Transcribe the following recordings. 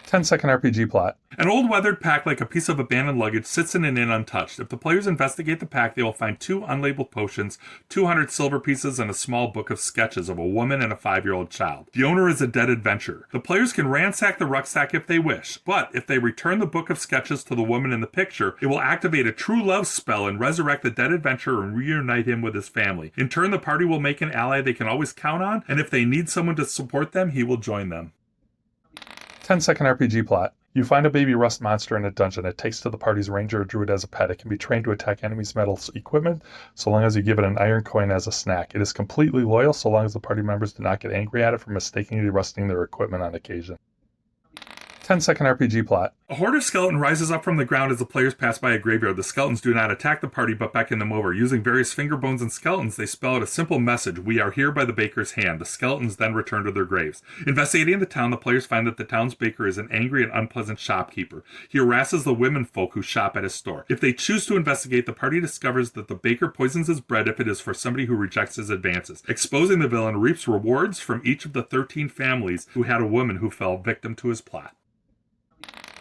10-second RPG plot. An old weathered pack like a piece of abandoned luggage sits in an inn untouched. If the players investigate the pack, they will find 2 unlabeled potions, 200 silver pieces, and a small book of sketches of a woman and a 5-year-old child. The owner is a dead adventurer. The players can ransack the rucksack if they wish, but if they return the book of sketches to the woman in the picture, it will activate a true love spell and resurrect the dead adventurer and reunite him with his family. In turn, the party will make an ally they can always count on, and if they need someone to support them, he will join them. 10-second RPG plot. You find a baby rust monster in a dungeon. It takes to the party's ranger or druid as a pet. It can be trained to attack enemies' metal equipment so long as you give it an iron coin as a snack. It is completely loyal so long as the party members do not get angry at it for mistakenly rusting their equipment on occasion. 10-second RPG plot. A horde of skeleton rises up from the ground as the players pass by a graveyard. The skeletons do not attack the party but beckon them over. Using various finger bones and skeletons, they spell out a simple message: "We are here by the baker's hand." The skeletons then return to their graves. Investigating the town, the players find that the town's baker is an angry and unpleasant shopkeeper. He harasses the women folk who shop at his store. If they choose to investigate, the party discovers that the baker poisons his bread if it is for somebody who rejects his advances. Exposing the villain reaps rewards from each of the 13 families who had a woman who fell victim to his plot.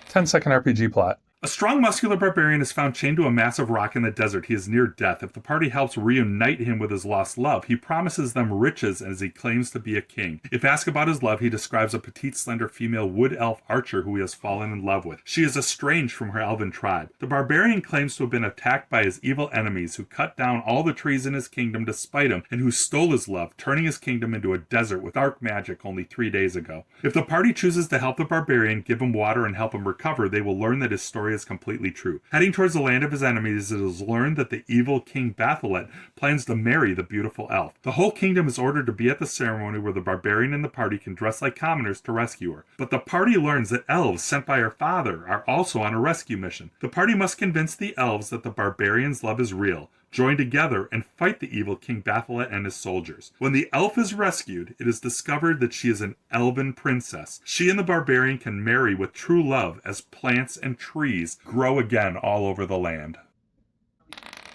10-second RPG plot. A strong, muscular barbarian is found chained to a massive rock in the desert. He is near death. If the party helps reunite him with his lost love, he promises them riches as he claims to be a king. If asked about his love, he describes a petite, slender female wood elf archer who he has fallen in love with. She is estranged from her elven tribe. The barbarian claims to have been attacked by his evil enemies who cut down all the trees in his kingdom to spite him and who stole his love, turning his kingdom into a desert with dark magic only 3 days ago. If the party chooses to help the barbarian, give him water, and help him recover, they will learn that his story is completely true. Heading towards the land of his enemies, it is learned that the evil King Batholet plans to marry the beautiful elf. The whole kingdom is ordered to be at the ceremony where the barbarian and the party can dress like commoners to rescue her. But the party learns that elves sent by her father are also on a rescue mission. The party must convince the elves that the barbarian's love is real, join together, and fight the evil King Batholet and his soldiers. When the elf is rescued, it is discovered that she is an elven princess. She and the barbarian can marry with true love as plants and trees grow again all over the land.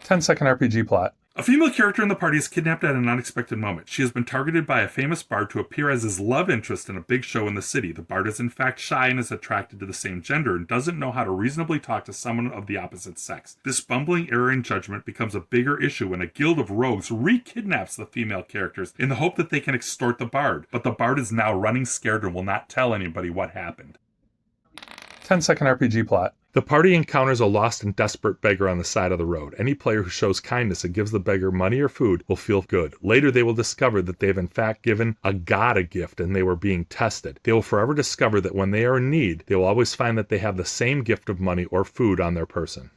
10-second RPG plot. A female character in the party is kidnapped at an unexpected moment. She has been targeted by a famous bard to appear as his love interest in a big show in the city. The bard is in fact shy and is attracted to the same gender and doesn't know how to reasonably talk to someone of the opposite sex. This bumbling error in judgment becomes a bigger issue when a guild of rogues re-kidnaps the female characters in the hope that they can extort the bard. But the bard is now running scared and will not tell anybody what happened. 10-second RPG plot. The party encounters a lost and desperate beggar on the side of the road. Any player who shows kindness and gives the beggar money or food will feel good. Later they will discover that they have in fact given a god a gift and they were being tested. They will forever discover that when they are in need, they will always find that they have the same gift of money or food on their person.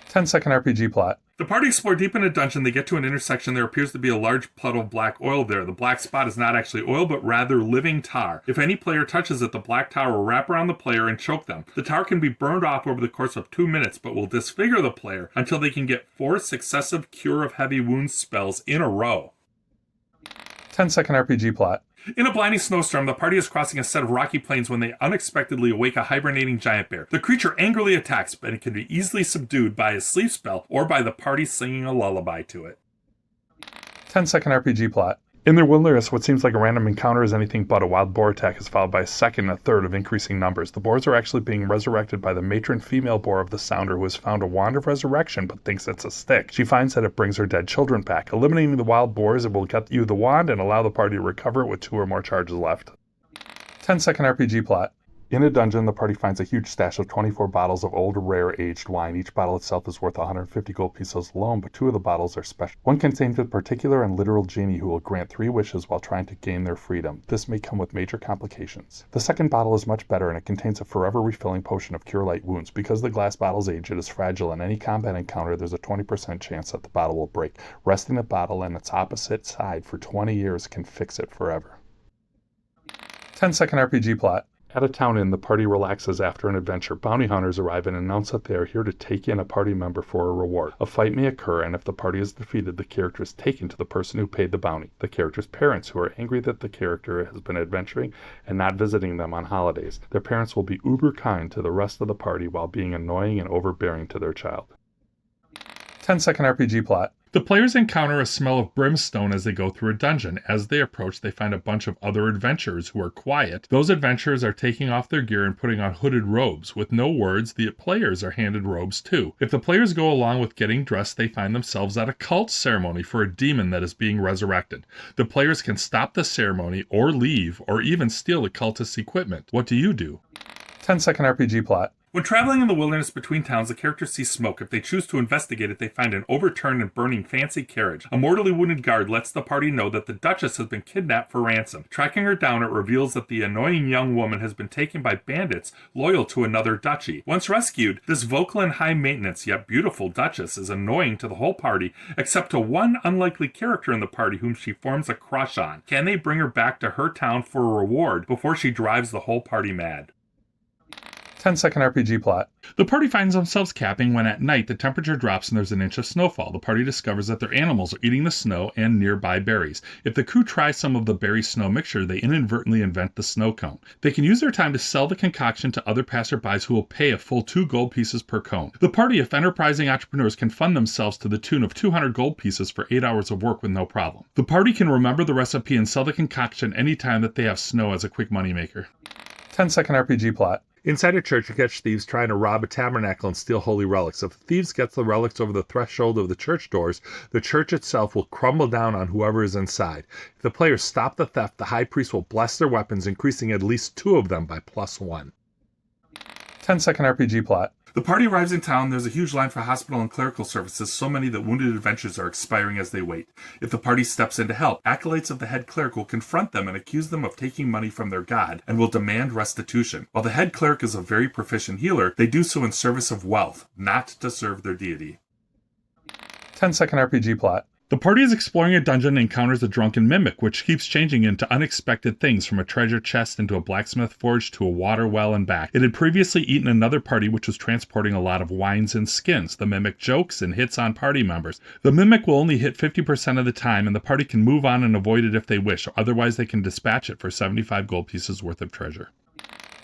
10-second RPG plot. The party explore deep in a dungeon. They get to an intersection. There appears to be a large puddle of black oil there. The black spot is not actually oil, but rather living tar. If any player touches it, the black tar will wrap around the player and choke them. The tar can be burned off over the course of 2 minutes, but will disfigure the player until they can get 4 successive Cure of Heavy Wounds spells in a row. 10-second RPG plot. In a blinding snowstorm, the party is crossing a set of rocky plains when they unexpectedly awake a hibernating giant bear. The creature angrily attacks, but it can be easily subdued by a sleep spell or by the party singing a lullaby to it. 10-second RPG plot. In their wilderness, what seems like a random encounter is anything but. A wild boar attack is followed by a second and a third of increasing numbers. The boars are actually being resurrected by the matron female boar of the sounder who has found a wand of resurrection but thinks it's a stick. She finds that it brings her dead children back. Eliminating the wild boars, it will get you the wand and allow the party to recover it with 2 or more charges left. 10-second RPG plot. In a dungeon, the party finds a huge stash of 24 bottles of old, rare, aged wine. Each bottle itself is worth 150 gold pieces alone, but 2 of the bottles are special. One contains a particular and literal genie who will grant 3 wishes while trying to gain their freedom. This may come with major complications. The second bottle is much better, and it contains a forever refilling potion of Cure Light Wounds. Because the glass bottle's age, it is fragile. In any combat encounter, there's a 20% chance that the bottle will break. Resting the bottle on its opposite side for 20 years can fix it forever. 10-second RPG plot. At a town inn, the party relaxes after an adventure. Bounty hunters arrive and announce that they are here to take in a party member for a reward. A fight may occur, and if the party is defeated, the character is taken to the person who paid the bounty. The character's parents, who are angry that the character has been adventuring and not visiting them on holidays. Their parents will be uber kind to the rest of the party while being annoying and overbearing to their child. 10-second RPG plot. The players encounter a smell of brimstone as they go through a dungeon. As they approach, they find a bunch of other adventurers who are quiet. Those adventurers are taking off their gear and putting on hooded robes. With no words, the players are handed robes too. If the players go along with getting dressed, they find themselves at a cult ceremony for a demon that is being resurrected. The players can stop the ceremony, or leave, or even steal the cultist's equipment. What do you do? 10-second RPG plot. When traveling in the wilderness between towns, the characters see smoke. If they choose to investigate it, they find an overturned and burning fancy carriage. A mortally wounded guard lets the party know that the Duchess has been kidnapped for ransom. Tracking her down, it reveals that the annoying young woman has been taken by bandits loyal to another duchy. Once rescued, this vocal and high-maintenance yet beautiful Duchess is annoying to the whole party, except to one unlikely character in the party whom she forms a crush on. Can they bring her back to her town for a reward before she drives the whole party mad? 10-second RPG plot. The party finds themselves camping when at night the temperature drops and there's an inch of snowfall. The party discovers that their animals are eating the snow and nearby berries. If the crew tries some of the berry snow mixture, they inadvertently invent the snow cone. They can use their time to sell the concoction to other passerbys who will pay a full 2 gold pieces per cone. The party, if enterprising entrepreneurs, can fund themselves to the tune of 200 gold pieces for 8 hours of work with no problem. The party can remember the recipe and sell the concoction anytime that they have snow as a quick moneymaker. 10-second RPG plot. Inside a church, you catch thieves trying to rob a tabernacle and steal holy relics. If the thieves get the relics over the threshold of the church doors, the church itself will crumble down on whoever is inside. If the players stop the theft, the high priest will bless their weapons, increasing at least 2 of them by +1. 10-second RPG plot. The party arrives in town. There's a huge line for hospital and clerical services, so many that wounded adventurers are expiring as they wait. If the party steps in to help, acolytes of the head cleric will confront them and accuse them of taking money from their god, and will demand restitution. While the head cleric is a very proficient healer, they do so in service of wealth, not to serve their deity. 10-second RPG plot. The party is exploring a dungeon and encounters a drunken mimic, which keeps changing into unexpected things, from a treasure chest into a blacksmith forge to a water well and back. It had previously eaten another party which was transporting a lot of wines and skins. The mimic jokes and hits on party members. The mimic will only hit 50% of the time, and the party can move on and avoid it if they wish, or otherwise they can dispatch it for 75 gold pieces worth of treasure.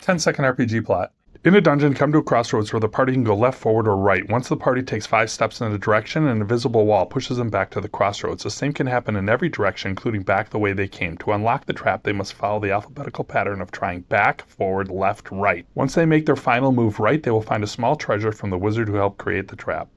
10-second RPG plot. In a dungeon, come to a crossroads where the party can go left, forward, or right. Once the party takes 5 steps in a direction, an invisible wall pushes them back to the crossroads. The same can happen in every direction, including back the way they came. To unlock the trap, they must follow the alphabetical pattern of trying back, forward, left, right. Once they make their final move right, they will find a small treasure from the wizard who helped create the trap.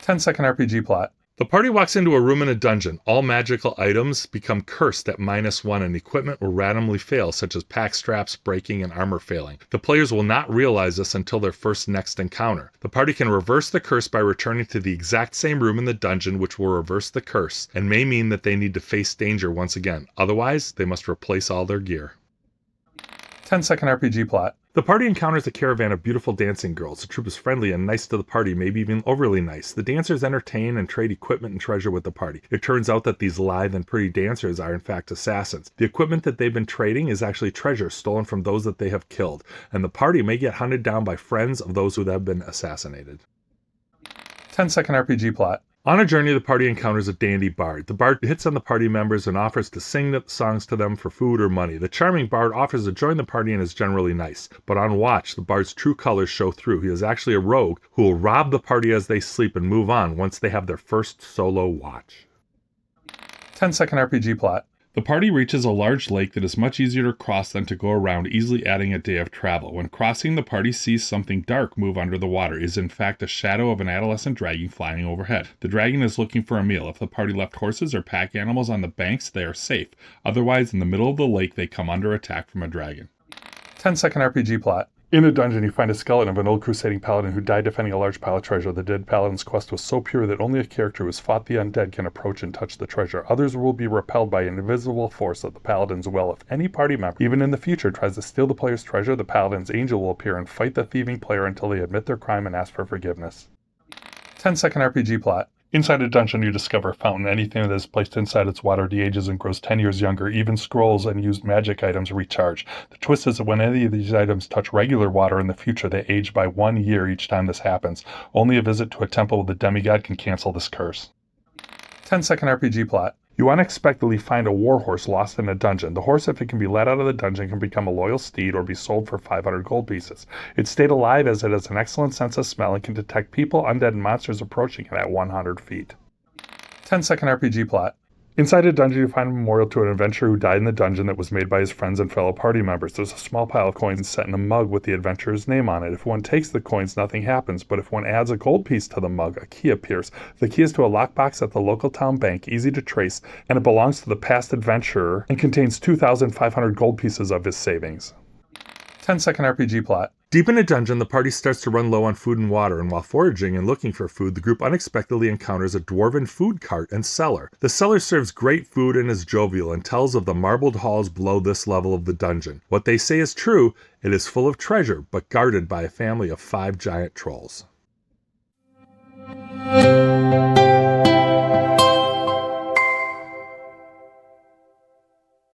10-second RPG plot. The party walks into a room in a dungeon. All magical items become cursed at -1 and equipment will randomly fail, such as pack straps breaking and armor failing. The players will not realize this until their next encounter. The party can reverse the curse by returning to the exact same room in the dungeon, which will reverse the curse, and may mean that they need to face danger once again. Otherwise, they must replace all their gear. 10-second RPG plot. The party encounters a caravan of beautiful dancing girls. The troupe is friendly and nice to the party, maybe even overly nice. The dancers entertain and trade equipment and treasure with the party. It turns out that these lithe and pretty dancers are in fact assassins. The equipment that they've been trading is actually treasure stolen from those that they have killed, and the party may get hunted down by friends of those who have been assassinated. 10-second RPG plot. On a journey, the party encounters a dandy bard. The bard hits on the party members and offers to sing the songs to them for food or money. The charming bard offers to join the party and is generally nice. But on watch, the bard's true colors show through. He is actually a rogue who will rob the party as they sleep and move on once they have their first solo watch. 10-second RPG plot. The party reaches a large lake that is much easier to cross than to go around, easily adding a day of travel. When crossing, the party sees something dark move under the water. It is in fact a shadow of an adolescent dragon flying overhead. The dragon is looking for a meal. If the party left horses or pack animals on the banks, they are safe. Otherwise, in the middle of the lake, they come under attack from a dragon. 10-second RPG plot. In a dungeon, you find a skeleton of an old crusading paladin who died defending a large pile of treasure. The dead paladin's quest was so pure that only a character who has fought the undead can approach and touch the treasure. Others will be repelled by an invisible force of the paladin's will. If any party member, even in the future, tries to steal the player's treasure, the paladin's angel will appear and fight the thieving player until they admit their crime and ask for forgiveness. 10-second RPG plot. Inside a dungeon, you discover a fountain. Anything that is placed inside its water de-ages and grows 10 years younger. Even scrolls and used magic items recharge. The twist is that when any of these items touch regular water in the future, they age by 1 year each time this happens. Only a visit to a temple with a demigod can cancel this curse. 10-second RPG plot. You unexpectedly find a warhorse lost in a dungeon. The horse, if it can be let out of the dungeon, can become a loyal steed or be sold for 500 gold pieces. It stayed alive as it has an excellent sense of smell and can detect people, undead, and monsters approaching it at 100 feet. 10-second RPG plot. Inside a dungeon, you find a memorial to an adventurer who died in the dungeon that was made by his friends and fellow party members. There's a small pile of coins set in a mug with the adventurer's name on it. If one takes the coins, nothing happens, but if one adds a gold piece to the mug, a key appears. The key is to a lockbox at the local town bank, easy to trace, and it belongs to the past adventurer and contains 2,500 gold pieces of his savings. 10-second RPG plot. Deep in a dungeon, the party starts to run low on food and water, and while foraging and looking for food, the group unexpectedly encounters a dwarven food cart and cellar. The cellar serves great food and is jovial and tells of the marbled halls below this level of the dungeon. What they say is true, it is full of treasure, but guarded by a family of 5 giant trolls.